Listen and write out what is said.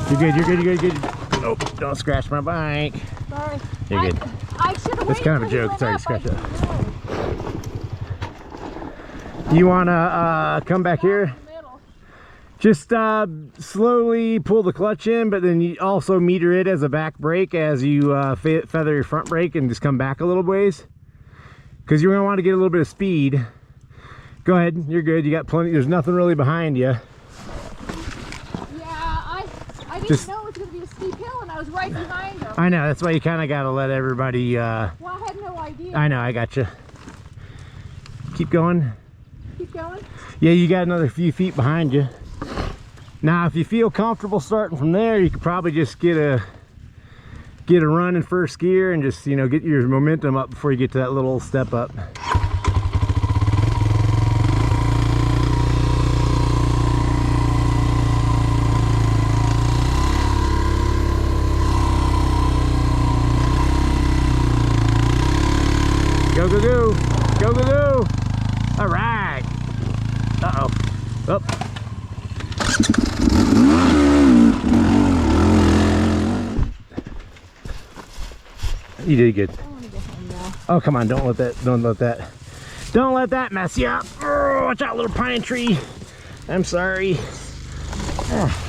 You're good, you're good, you're good, you're good. Oh, don't scratch my bike. Sorry. You're good. I should have. It's kind of a joke. Sorry to scratch it. You want to come back here? Just slowly pull the clutch in, but then you also meter it as a back brake as you feather your front brake and just come back a little ways. Because you're going to want to get a little bit of speed. Go ahead. You're good. You got plenty. There's nothing really behind you. Yeah, I didn't know it was going to be a steep hill, and I was right behind them. I know. That's why you kind of got to let everybody... well, I had no idea. I know. I got you. Keep going. Keep going? Yeah, you got another few feet behind you. Now, if you feel comfortable starting from there, you could probably just get a run in first gear and just, you know, get your momentum up before you get to that little step up. Go, go, go. Go, go, go. All right. Uh-oh. Oh. You did good. I want to go home now. Oh, come on. Don't let that mess you up. Oh, watch out, little pine tree. I'm sorry. Ah.